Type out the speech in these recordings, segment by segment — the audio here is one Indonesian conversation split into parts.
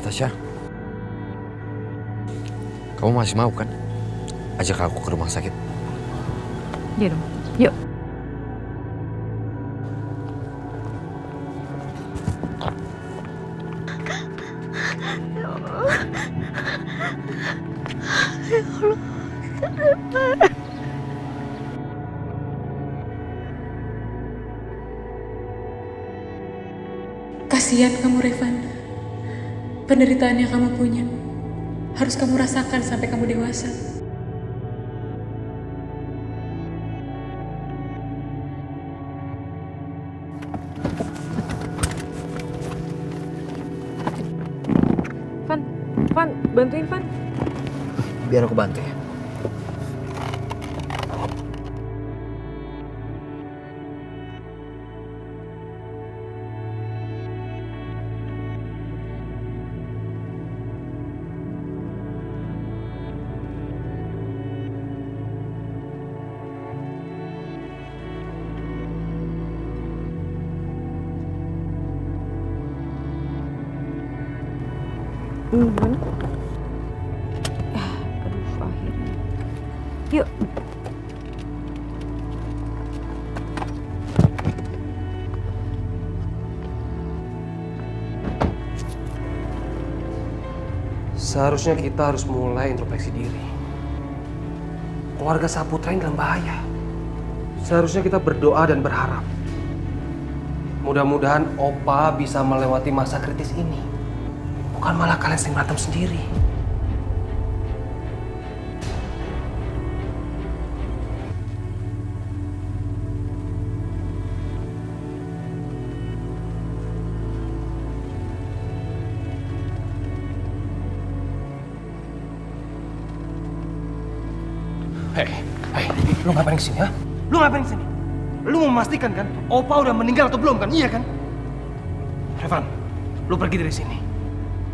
Natasha, kamu masih mau kan ajak aku ke rumah sakit? Iya dong, yuk. Kasihan kamu, Revan. Penderitaan yang kamu punya harus kamu rasakan sampai kamu dewasa. Van, bantuin Van. Biar aku bantu ya. Aduh, akhirnya. Yuk. Seharusnya kita harus mulai introspeksi diri. Keluarga Saputra ini dalam bahaya. Seharusnya kita berdoa dan berharap. Mudah-mudahan Opa bisa melewati masa kritis ini. Bukan malah kalian sering berantem sendiri. Hei, lu ngapain kesini, ha? Lu ngapain kesini? Lu mau memastikan kan, Opa udah meninggal atau belum kan? Iya kan? Revan, lu pergi dari sini.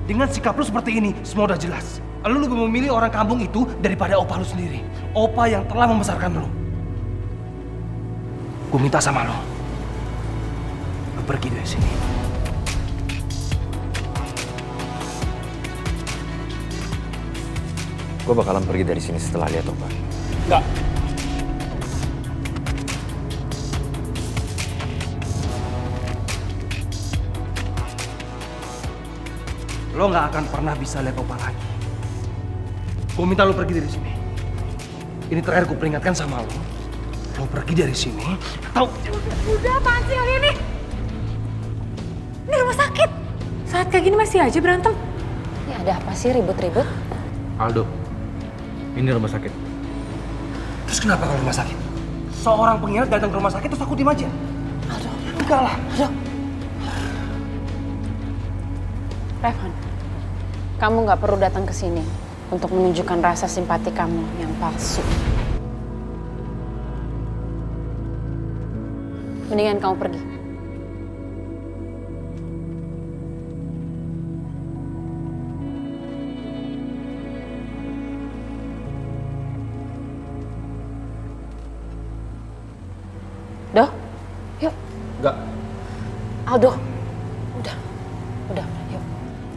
Dengan sikap lu seperti ini, semua udah jelas. Lu lebih memilih orang kampung itu daripada Opa lu sendiri. Opa yang telah membesarkan lu. Gue minta sama lu. Lu pergi dari sini. Gue bakalan pergi dari sini setelah lihat Opa. Enggak. Lo nggak akan pernah bisa lihat Opa lagi. Gue minta lo pergi dari sini. Ini terakhir gue peringatkan sama lo. Lo pergi dari sini. Tahu? Udah, apaan sih kalian nih? Ini rumah sakit. Saat kayak gini masih aja berantem. Ini ada apa sih ribut-ribut? Aldo, ini rumah sakit. Terus kenapa kalau rumah sakit? Seorang pengkhianat datang ke rumah sakit terus aku diem aja? Aldo, Enggak lah. Revan, kamu nggak perlu datang ke sini untuk menunjukkan rasa simpati kamu yang palsu. Mendingan kamu pergi. Doh, yuk. Enggak. Aldo, udah, yuk.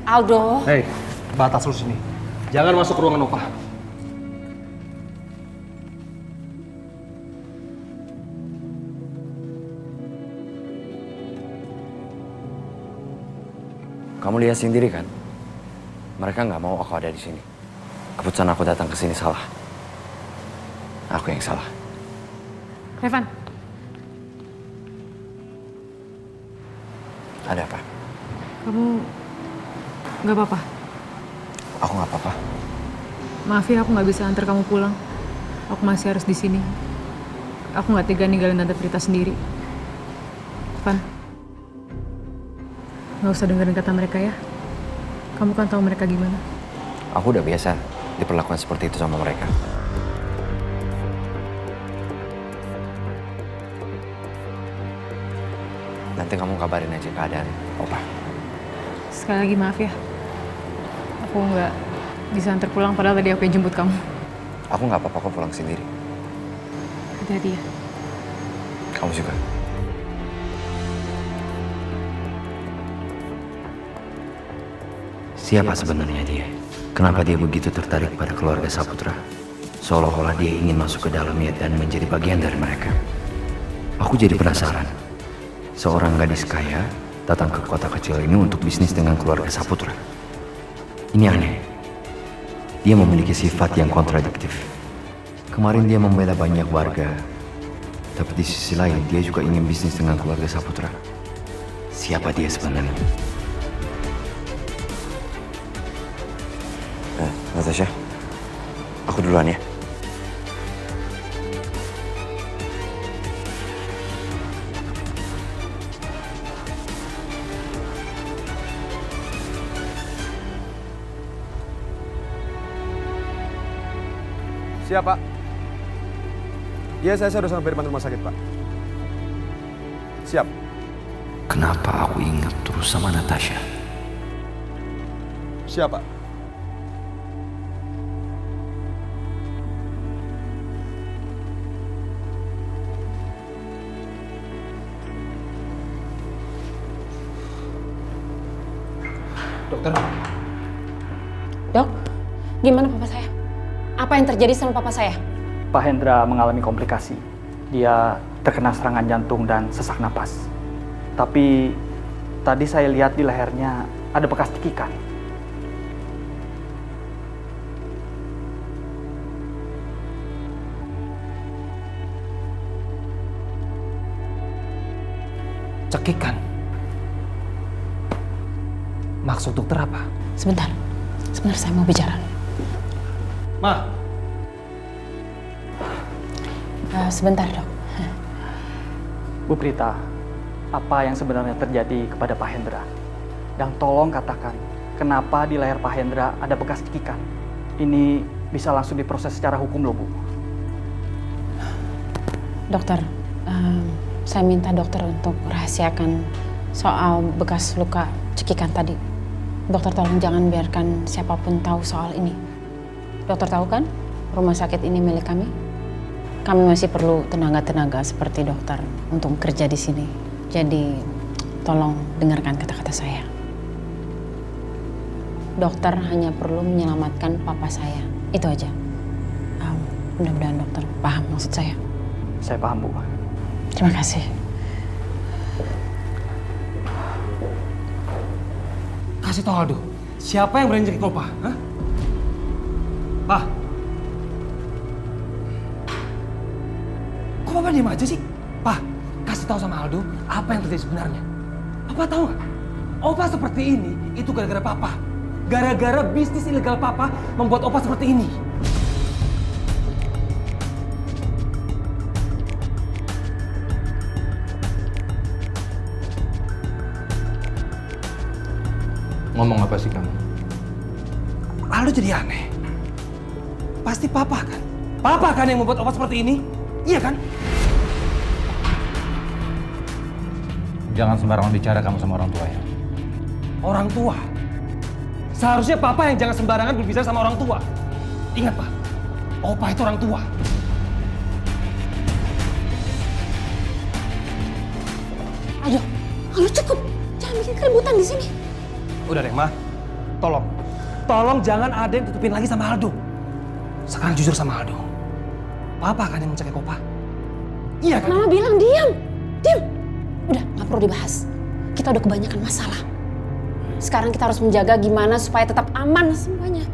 Aldo. Hei, batas lu sini. Jangan masuk ke ruangan Opa. Kamu lihat sendiri kan? Mereka nggak mau aku ada di sini. Keputusan aku datang ke sini salah. Aku yang salah. Revan, Ada apa? kamu nggak apa-apa? Aku nggak apa-apa. Maaf ya, aku nggak bisa antar kamu pulang. Aku masih harus di sini. Aku nggak tega ninggalin Tante Prita sendiri. Van, nggak usah dengerin kata mereka ya. Kamu kan tahu mereka gimana. Aku udah biasa diperlakukan seperti itu sama mereka. Nanti kamu kabarin aja keadaan Opa. Sekali lagi maaf ya. Aku nggak bisa antar pulang padahal tadi aku yang jemput kamu. Aku nggak apa-apa kok pulang sendiri. Hati-hati ya. Kamu juga. Siapa sebenarnya dia? Kenapa dia begitu tertarik pada keluarga Saputra? Seolah-olah dia ingin masuk ke dalamnya dan menjadi bagian dari mereka. Aku jadi penasaran. Seorang gadis kaya datang ke kota kecil ini untuk bisnis dengan keluarga Saputra. Ini aneh. Dia memiliki sifat yang kontradiktif. Kemarin dia membela banyak warga, tapi di sisi lain dia juga ingin bisnis dengan keluarga Saputra. Siapa dia sebenarnya? Natasha, aku duluan ya. Siap, Pak. Iya, saya sudah sampai depan rumah sakit, Pak. Siap. Kenapa aku ingat terus sama Natasha? Siap, Pak. Dokter, Dok, gimana papa saya? Apa yang terjadi sama papa saya? Pak Hendra mengalami komplikasi. Dia terkena serangan jantung dan sesak napas. Tapi tadi saya lihat di lehernya ada bekas cekikan. cekikan. Maksud dokter apa? Sebentar saya mau bicara. Ma. Sebentar dok. Bu Prita, apa yang sebenarnya terjadi kepada Pak Hendra? Dan tolong katakan, kenapa di leher Pak Hendra ada bekas cekikan? Ini bisa langsung diproses secara hukum loh Bu. Dokter, saya minta dokter untuk rahasiakan soal bekas luka cekikan tadi. Dokter tolong jangan biarkan siapapun tahu soal ini. Dokter tahu kan, rumah sakit ini milik kami. Kami masih perlu tenaga-tenaga seperti dokter untuk bekerja di sini. Jadi, tolong dengarkan kata-kata saya. Dokter hanya perlu menyelamatkan papa saya. Itu aja. Mudah-mudahan dokter paham maksud saya. Saya paham Bu. Terima kasih. Kasih tau Aldo, siapa yang berani cekik Opa? Hah? Pa? Kok Papa diam aja sih? Pa, kasih tahu sama Aldo apa yang terjadi sebenarnya. Papa tahu nggak? Opa seperti ini itu gara-gara Papa. Gara-gara bisnis ilegal Papa membuat Opa seperti ini. Ngomong apa sih kamu? Aldo jadi aneh. Pasti Papa kan? Papa kan yang membuat Opa seperti ini? Iya kan? Jangan sembarangan bicara kamu sama orang tua ya. Orang tua? Seharusnya Papa yang jangan sembarangan berbicara sama orang tua. Ingat Pak, Opa itu orang tua. Ayo cukup. Jangan bikin keributan di sini. Udah deh, Ma. Tolong. Tolong jangan ada yang tutupin lagi sama Aldo. Sekarang jujur sama Aldo. Papa kan yang mencekik Opa? Iya kan? Mama bilang diam. Diam. Udah, nggak perlu dibahas. Kita udah kebanyakan masalah. Sekarang kita harus menjaga gimana supaya tetap aman semuanya.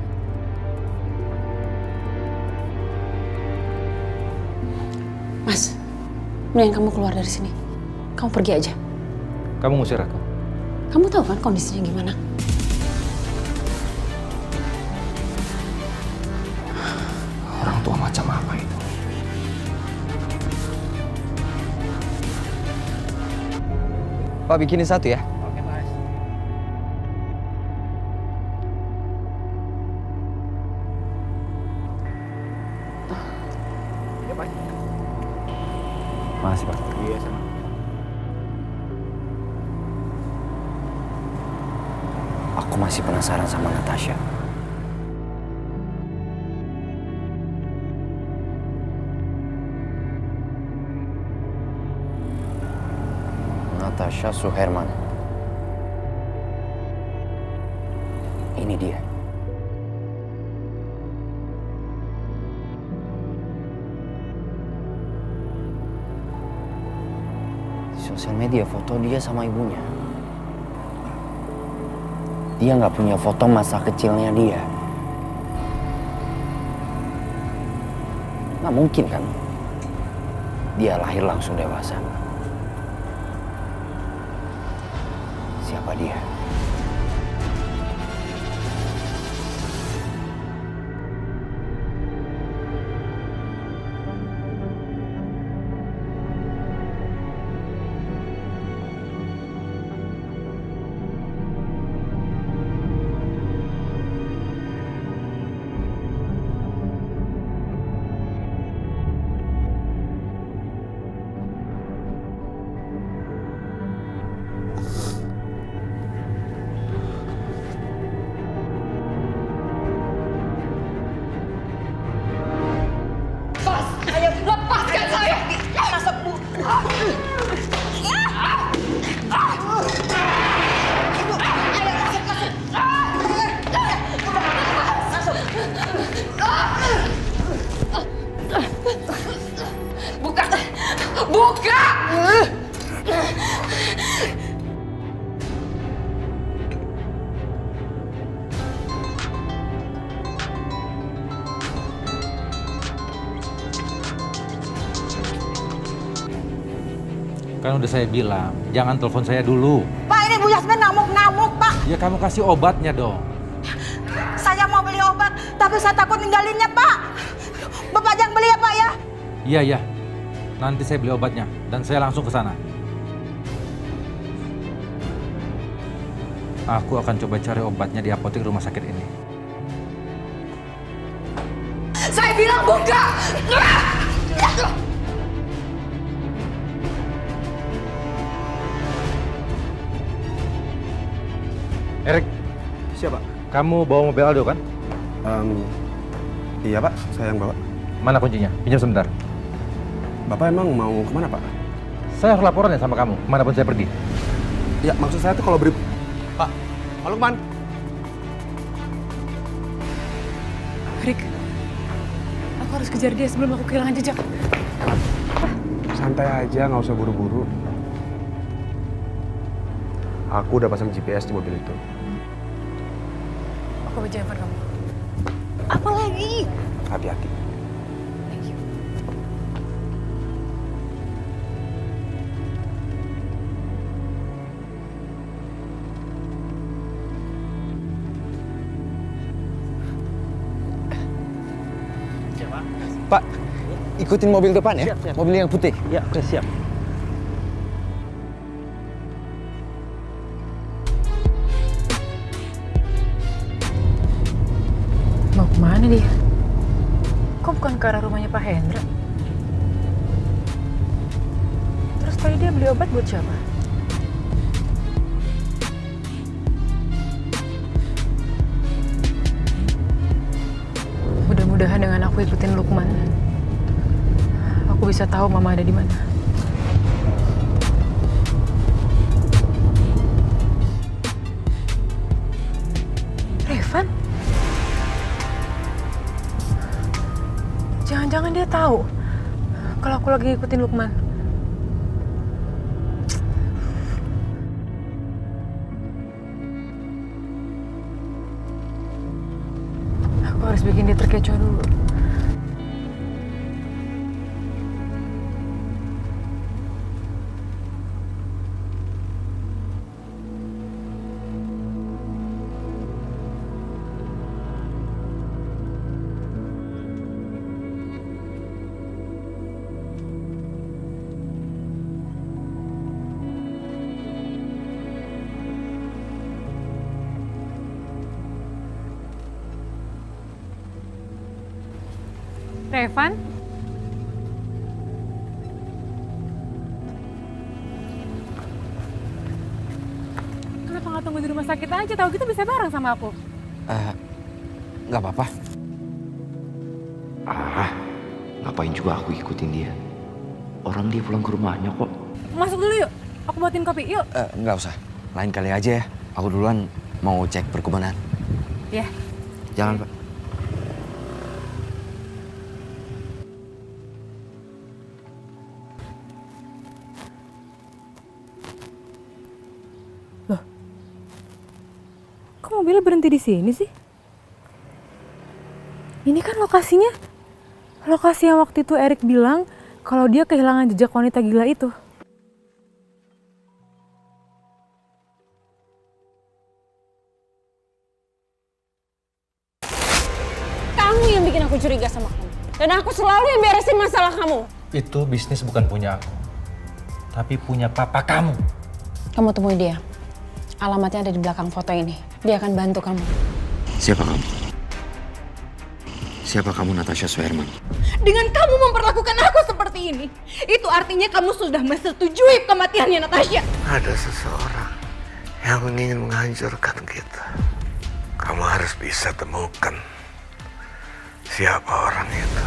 Mas, mending kamu keluar dari sini. Kamu pergi aja. Kamu ngusir aku. Kamu tahu kan kondisinya gimana? Orang tua macam apa itu? Pak, bikinin satu ya. Oke, Mas. Ya Pak. Makasih, Pak. Iya sama. Aku masih penasaran sama Natasha. Natasha Suherman. Ini dia. Di sosial media foto dia sama ibunya. Dia nggak punya foto masa kecilnya dia. Nggak mungkin kan? Dia lahir langsung dewasa. Siapa dia? Kan udah saya bilang, jangan telepon saya dulu. Pak, ini Bu Yasmin ngamuk-ngamuk, Pak. Ya kamu kasih obatnya dong. Saya mau beli obat, tapi saya takut ninggalinnya, Pak. Bapak jangan beli ya, Pak ya. Iya, iya. Nanti saya beli obatnya dan saya langsung ke sana. Aku akan coba cari obatnya di apotek rumah sakit ini. Saya bilang buka. Erik, Siapa? kamu bawa mobil Aldo kan? Iya Pak, saya yang bawa. Mana kuncinya? Pinjam sebentar. Bapak emang mau kemana Pak? Saya harus laporan ya sama kamu, kemanapun saya pergi. Ya maksud saya tuh kalau beri... Pak, mau kemana? Rick, aku harus kejar dia sebelum aku kehilangan jejak. Santai aja, nggak usah buru-buru. Aku udah pasang GPS di mobil itu. Aku baca handphone kamu. Apa lagi? Hati-hati. Thank you. Pak, ikutin mobil depan ya. Siap, siap. Mobil yang putih. Ya, oke, siap. Mau kemana dia? Kok bukan ke arah rumahnya Pak Hendra? Terus tadi dia beli obat buat siapa? Mudah-mudahan dengan aku ikutin Lukman, aku bisa tahu Mama ada di mana. Revan? Jangan-jangan dia tahu kalau aku lagi ngikutin Lukman. Aku harus bikin dia terkecoh dulu. Revan? Kenapa nggak tunggu di rumah sakit aja? Tahu gitu bisa bareng sama aku. Nggak apa-apa. Ngapain juga aku ikutin dia? Orang dia pulang ke rumahnya kok. Masuk dulu yuk. Aku buatin kopi, yuk. Nggak usah. Lain kali aja ya. Aku duluan mau cek perkebunan. Ya. Jangan, Pak. Kok mobilnya berhenti di sini sih? Ini kan lokasinya. Lokasi yang waktu itu Erik bilang kalau dia kehilangan jejak wanita gila itu. Kamu yang bikin aku curiga sama kamu. Dan aku selalu yang beresin masalah kamu. Itu bisnis bukan punya aku, tapi punya papa kamu. Kamu temui dia. Alamatnya ada di belakang foto ini. Dia akan bantu kamu. Siapa kamu? Siapa kamu, Natasha Suherman? Dengan kamu memperlakukan aku seperti ini, itu artinya kamu sudah menyetujui kematiannya Natasha. Ada seseorang yang ingin menghancurkan kita. Kamu harus bisa temukan siapa orang itu.